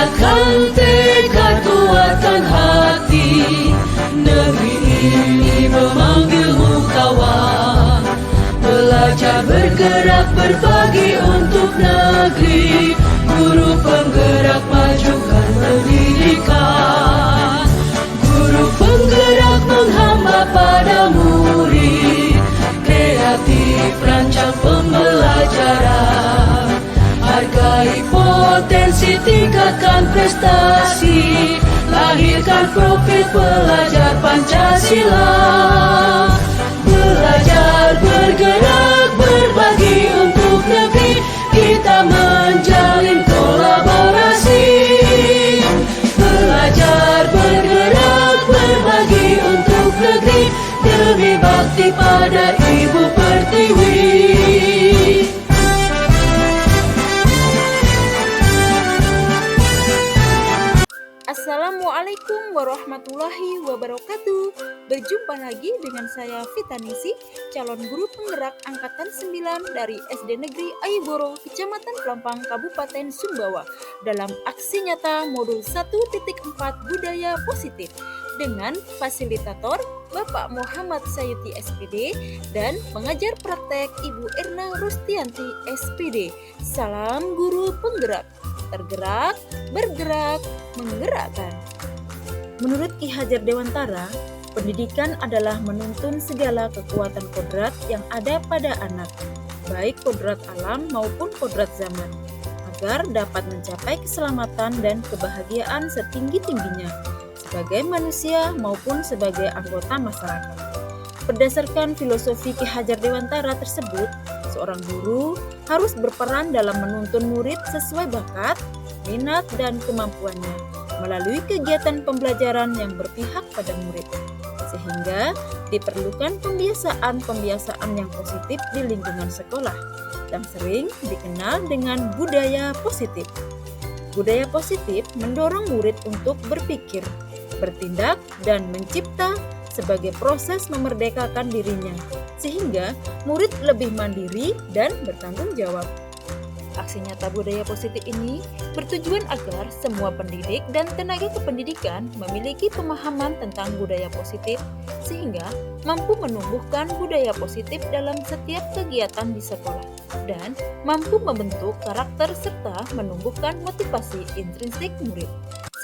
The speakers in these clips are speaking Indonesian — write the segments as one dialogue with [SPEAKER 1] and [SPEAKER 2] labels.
[SPEAKER 1] Kuatkan tekad, kuatkan hati. Negeri ini memanggilmu kawan. Belajar bergerak berbagi untuk negeri. Guru penggerak majukan pendidikan. Guru penggerak menghamba pada murid. Kreatif rancang pembelajaran. Hargai potensi, tingkatkan prestasi. Lahirkan profil pelajar Pancasila. Belajar bergerak berbagi untuk negeri. Kita menjalin kolaborasi. Belajar bergerak berbagi untuk negeri. Demi bakti pada Ibu Pertiwi.
[SPEAKER 2] Assalamualaikum warahmatullahi wabarakatuh. Berjumpa lagi dengan saya Vitanisi, calon guru penggerak angkatan 9 dari SD Negeri Ayiboro, Kecamatan Pelampang, Kabupaten Sumbawa, dalam aksi nyata modul 1.4 budaya positif dengan fasilitator Bapak Muhammad Sayuti SPD dan pengajar praktek Ibu Erna Rustianti SPD. Salam guru penggerak, tergerak, bergerak, menggerakkan. Menurut Ki Hajar Dewantara, pendidikan adalah menuntun segala kekuatan kodrat yang ada pada anak, baik kodrat alam maupun kodrat zaman, agar dapat mencapai keselamatan dan kebahagiaan setinggi-tingginya sebagai manusia maupun sebagai anggota masyarakat. Berdasarkan filosofi Ki Hajar Dewantara tersebut, seorang guru harus berperan dalam menuntun murid sesuai bakat, minat, dan kemampuannya melalui kegiatan pembelajaran yang berpihak pada murid, sehingga diperlukan pembiasaan yang positif di lingkungan sekolah yang sering dikenal dengan budaya positif. Budaya positif mendorong murid untuk berpikir, bertindak, dan mencipta sebagai proses memerdekakan dirinya, sehingga murid lebih mandiri dan bertanggung jawab. Aksi nyata budaya positif ini bertujuan agar semua pendidik dan tenaga kependidikan memiliki pemahaman tentang budaya positif, sehingga mampu menumbuhkan budaya positif dalam setiap kegiatan di sekolah, dan mampu membentuk karakter serta menumbuhkan motivasi intrinsik murid.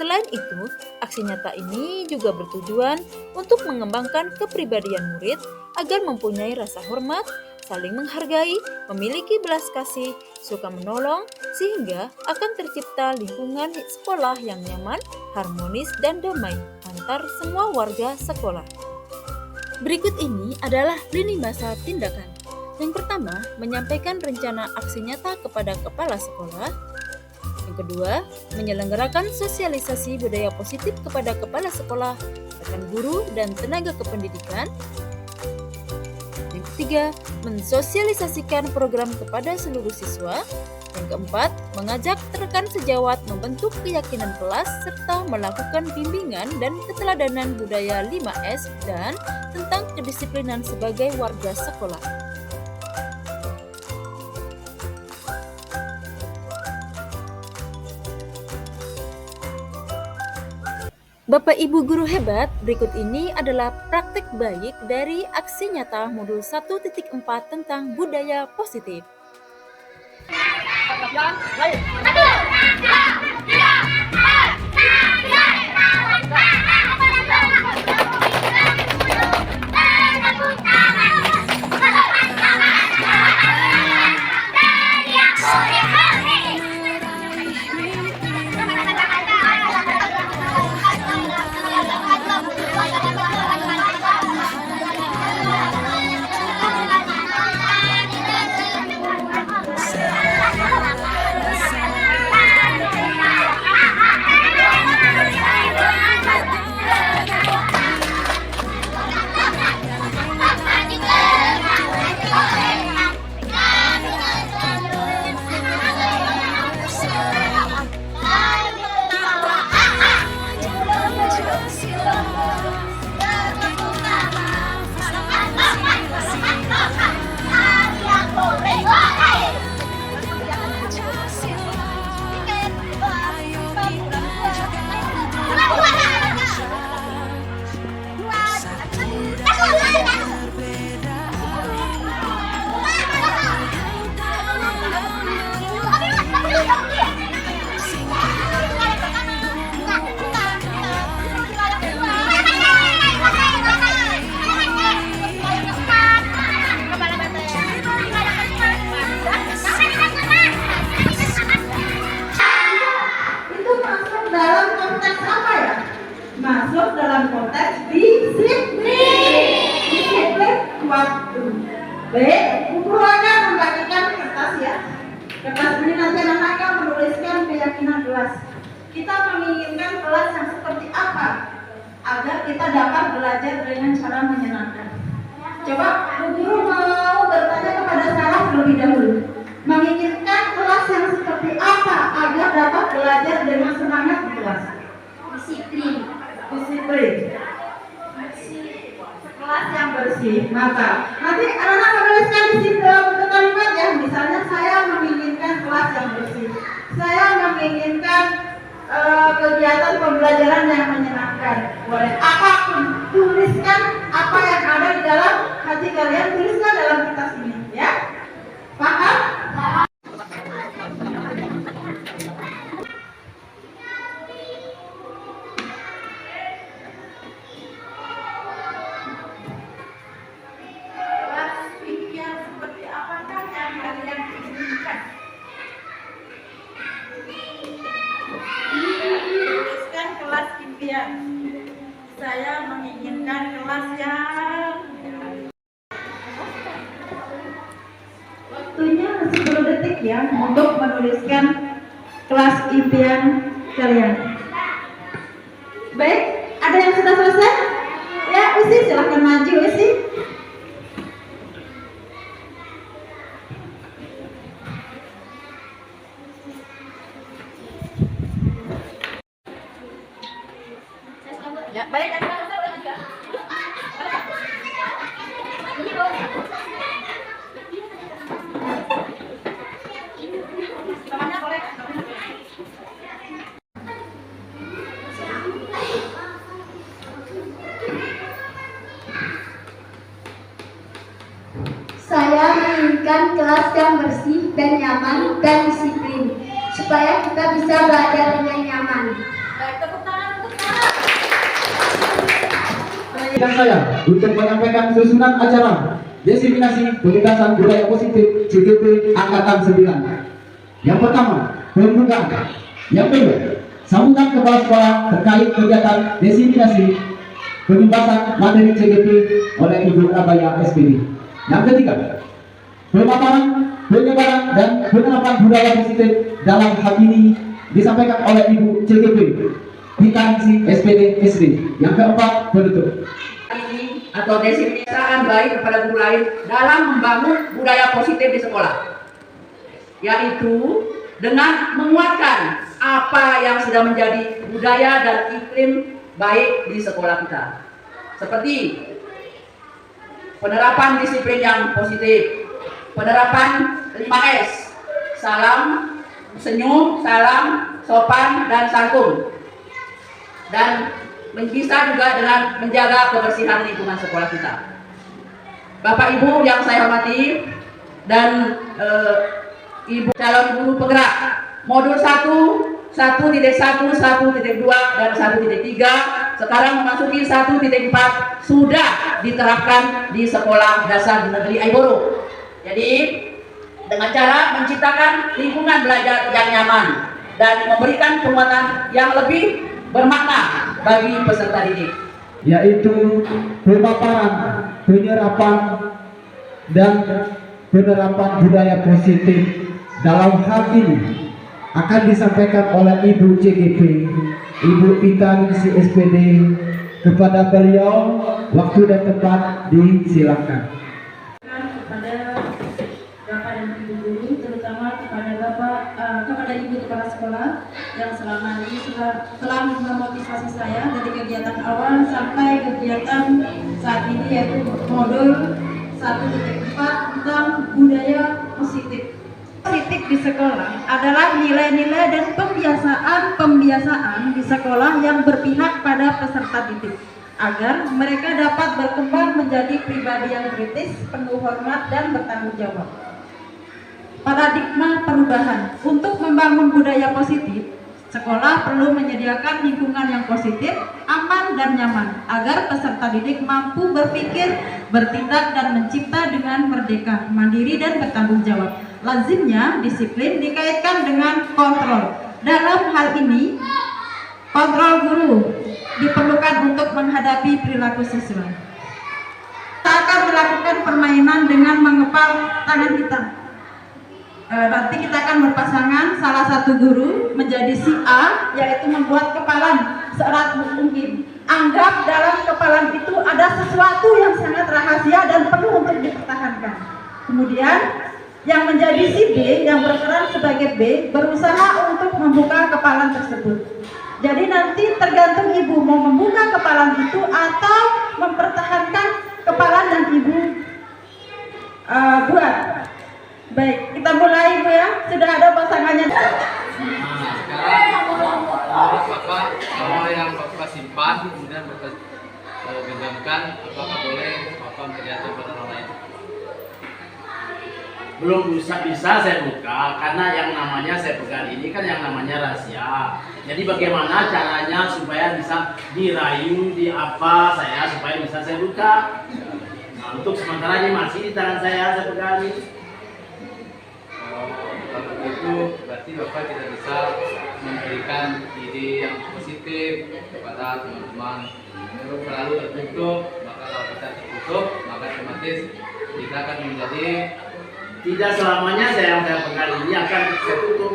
[SPEAKER 2] Selain itu, aksi nyata ini juga bertujuan untuk mengembangkan kepribadian murid agar mempunyai rasa hormat, saling menghargai, memiliki belas kasih, suka menolong, sehingga akan tercipta lingkungan sekolah yang nyaman, harmonis, dan damai antar semua warga sekolah. Berikut ini adalah lini masa tindakan. Yang pertama, menyampaikan rencana aksi nyata kepada kepala sekolah. Yang kedua, menyelenggarakan sosialisasi budaya positif kepada kepala sekolah, rekan guru, dan tenaga kependidikan. Yang ketiga, mensosialisasikan program kepada seluruh siswa. Yang keempat, mengajak rekan sejawat membentuk keyakinan kelas serta melakukan bimbingan dan keteladanan budaya 5S dan tentang kedisiplinan sebagai warga sekolah. Bapak Ibu guru hebat, berikut ini adalah praktek baik dari aksi nyata modul 1.4 tentang budaya positif.
[SPEAKER 3] Baik, guru akan membagikan kertas ya. Kertas ini nanti anak akan menuliskan keyakinan kelas. Kita menginginkan kelas yang seperti apa agar kita dapat belajar dengan cara menyenangkan. Coba Bu Guru mau bertanya kepada Sarah terlebih dahulu. Menginginkan kelas yang seperti apa agar dapat belajar dengan semangat di kelas? Disiplin. Disiplin. Kelas yang bersih. Maka nanti anak-anak menuliskan di sini dalam kalimat ya. Misalnya saya menginginkan kelas yang bersih. Saya menginginkan kegiatan pembelajaran yang menyenangkan. Boleh apapun, tuliskan apa yang ada di dalam hati kalian, tuliskan dalam kertas ini ya. Paham? Kelas impian seperti apakah yang kalian inginkan? Tuliskan kelas impian. Saya menginginkan kelas yang waktunya 10 detik ya untuk menuliskan kelas impian kalian. Baik, ada yang sudah selesai? Ya, Usi silahkan maju Usi. Ya, baik.
[SPEAKER 4] Saya menginginkan kelas yang bersih dan nyaman dan disiplin, supaya kita bisa belajar dengan nyaman.
[SPEAKER 3] Baik, tepuk tangan untuk Sarah.
[SPEAKER 5] Dan saya untuk menyampaikan susunan acara Desiminasi Penindasan Budaya Positif CGP Angkatan 9. Yang pertama, pembukaan. Yang kedua, sambutan kepala sekolah terkait kegiatan desiminasi penugasan materi CGP oleh Ibu Rabaya SPD. Yang ketiga, pemaparan, penyebaran dan penerapan budaya positif dalam hal ini disampaikan oleh Ibu CGP Vitanisi SPD SD. Yang keempat, penutup.
[SPEAKER 6] Ini atau desiminasi baik kepada guru lain dalam membangun budaya positif di sekolah, yaitu dengan menguatkan apa yang sudah menjadi budaya dan iklim baik di sekolah kita, seperti penerapan disiplin yang positif, penerapan 5S, salam, senyum, salam, sopan, dan santun, dan bisa juga dengan menjaga kebersihan lingkungan sekolah kita. Bapak Ibu yang saya hormati dan Ibu calon guru penggerak modul 1, 1.1, 1.2 dan 1.3 sekarang memasuki 1.4 sudah diterapkan di sekolah dasar negeri Aiboro. Jadi dengan cara menciptakan lingkungan belajar yang nyaman dan memberikan penguatan yang lebih bermakna bagi peserta didik,
[SPEAKER 5] Yaitu pemaparan, penyerapan, dan penerapan budaya positif dalam hal ini akan disampaikan oleh Ibu CGP, Ibu Vitanisi SPD. Kepada beliau, waktu dan tempat disilakan.
[SPEAKER 3] Kepada Bapak dan Ibu guru, terutama kepada Ibu kepala sekolah yang selama ini telah memotivasi saya dari kegiatan awal sampai kegiatan saat ini, yaitu modul 1.4 tentang budaya positif. Positif di sekolah adalah nilai-nilai dan pembiasaan di sekolah yang berpihak pada peserta didik agar mereka dapat berkembang menjadi pribadi yang kritis, penuh hormat, dan bertanggung jawab. Paradigma perubahan. Untuk membangun budaya positif, sekolah perlu menyediakan lingkungan yang positif, aman, dan nyaman agar peserta didik mampu berpikir, bertindak, dan mencipta dengan merdeka, mandiri, dan bertanggung jawab. Lazimnya disiplin dikaitkan dengan kontrol. Dalam hal ini, kontrol guru diperlukan untuk menghadapi perilaku siswa. Saat akan melakukan permainan dengan mengepal tangan kita. Nanti kita akan berpasangan, salah satu guru menjadi si A, yaitu membuat kepalan seerat mungkin. Anggap dalam kepalan itu ada sesuatu yang sangat rahasia dan perlu untuk dipertahankan. Kemudian yang menjadi si B, yang berperan sebagai B, berusaha untuk membuka kepalan tersebut. Jadi nanti tergantung ibu mau membuka kepalan itu atau mempertahankan kepalan yang ibu buat. Baik, kita mulai ibu ya. Sudah ada pasangannya.
[SPEAKER 7] Sekarang menurut Bapak, kalau yang Bapak simpan kemudian Bapak genggamkan, apakah boleh Bapak memperlihatkan pada orang lain?
[SPEAKER 8] Belum bisa saya buka karena yang namanya saya pegang ini kan yang namanya rahasia. Jadi bagaimana caranya supaya bisa dirayu di apa saya supaya bisa saya buka. Nah, untuk sementara ini masih di tangan saya pegang ini.
[SPEAKER 7] Kalau begitu berarti Bapak tidak bisa memberikan ide yang positif kepada teman-teman. Kalau selalu tertutup, maka kalau kita tertutup, maka otomatis kita akan menjadi
[SPEAKER 8] Tidak selamanya yang saya pegang ini akan saya tutup.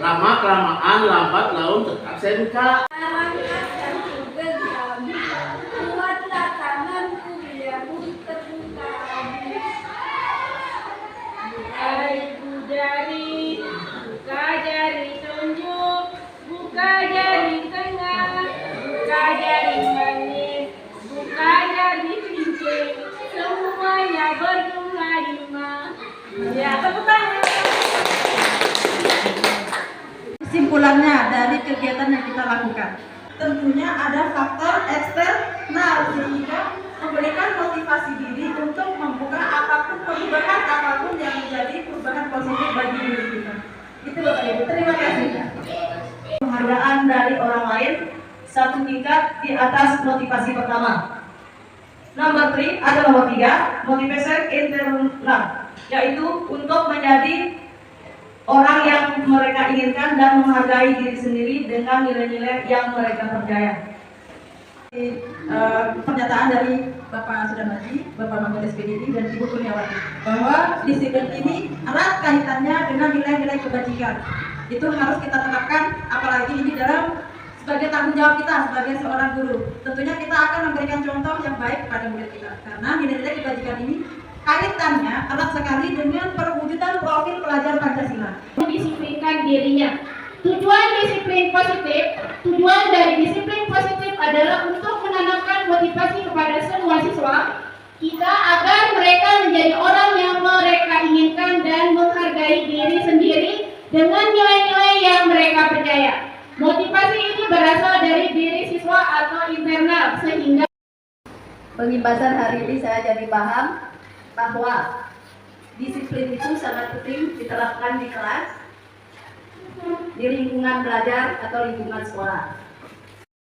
[SPEAKER 8] Lama kelamaan lambat laun tetap saya buka.
[SPEAKER 9] Buka jari tunjuk, buka jari tengah, buka jari manis, buka jari cincin, semuanya berjumlah 5. Ya, tepuk tangan.
[SPEAKER 3] Kesimpulannya dari kegiatan yang kita lakukan, tentunya ada faktor eksternal sehingga memberikan motivasi diri untuk membuka perubahan apapun yang menjadi perubahan positif bagi diri kita. Itu Bapak Ibu, terima kasih. Penghargaan dari orang lain satu tingkat di atas motivasi pertama. Nomor 3 ada nomor 3, motivation internal, yaitu untuk menjadi orang yang mereka inginkan dan menghargai diri sendiri dengan nilai-nilai yang mereka percaya. Pernyataan dari Bapak Sudarmaji, Bapak Mangkulis PDI dan Ibu Kurniawati bahwa disiplin ini erat kaitannya dengan nilai-nilai kebajikan. Itu harus kita terapkan, apalagi ini dalam sebagai tanggung jawab kita sebagai seorang guru. Tentunya kita akan memberikan contoh yang baik pada murid kita, karena nilai-nilai kebajikan ini kaitannya erat sekali dengan perwujudan profil pelajar Pancasila.
[SPEAKER 9] Mendisiplinkan dirinya. Tujuan dari disiplin positif adalah untuk menanamkan motivasi kepada semua siswa kita agar mereka menjadi orang yang mereka inginkan dan menghargai diri sendiri dengan nilai-nilai yang mereka percaya. Motivasi ini berasal dari diri siswa atau internal, sehingga
[SPEAKER 10] pengimbasan hari ini saya jadi paham bahwa disiplin itu sangat penting diterapkan di kelas, di lingkungan belajar atau lingkungan sekolah.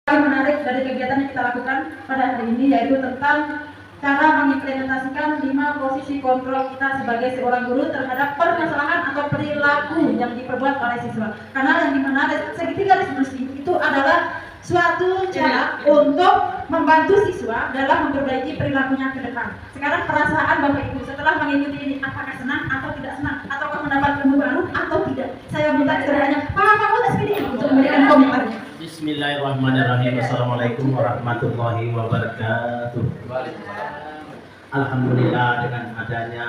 [SPEAKER 3] Yang menarik dari kegiatan yang kita lakukan pada hari ini yaitu tentang cara mengimplementasikan 5 posisi kontrol kita sebagai seorang guru terhadap permasalahan atau perilaku yang diperbuat oleh siswa. Karena yang dimana segitiga garis bersih itu adalah suatu cara untuk membantu siswa dalam memperbaiki perilakunya ke depan. Sekarang perasaan Bapak Ibu setelah mengikuti ini, apakah senang atau tidak senang, ataukah mendapat ilmu baru atau tidak? Saya minta kiranya Pak Mangkulis PDI untuk memberikan komentarnya.
[SPEAKER 8] Bismillahirrahmanirrahim. Assalamualaikum warahmatullahi wabarakatuh. Alhamdulillah dengan adanya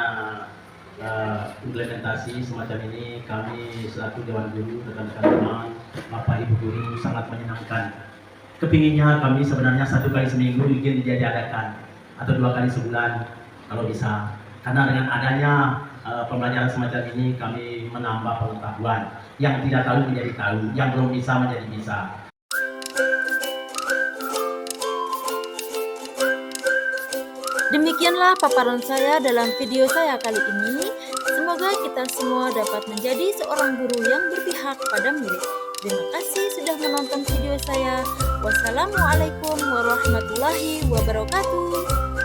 [SPEAKER 8] implementasi semacam ini, kami selaku Dewan Guru, rekan-rekan teman, Bapak Ibu Guru sangat menyenangkan. Kepinginnya kami sebenarnya 1 kali seminggu ingin diadakan atau 2 kali sebulan kalau bisa. Karena dengan adanya pembelajaran semacam ini kami menambah pengetahuan. Yang tidak tahu menjadi tahu, yang belum bisa menjadi bisa.
[SPEAKER 2] Demikianlah paparan saya dalam video saya kali ini. Semoga kita semua dapat menjadi seorang guru yang berpihak pada murid. Terima kasih sudah menonton video saya. Wassalamualaikum warahmatullahi wabarakatuh.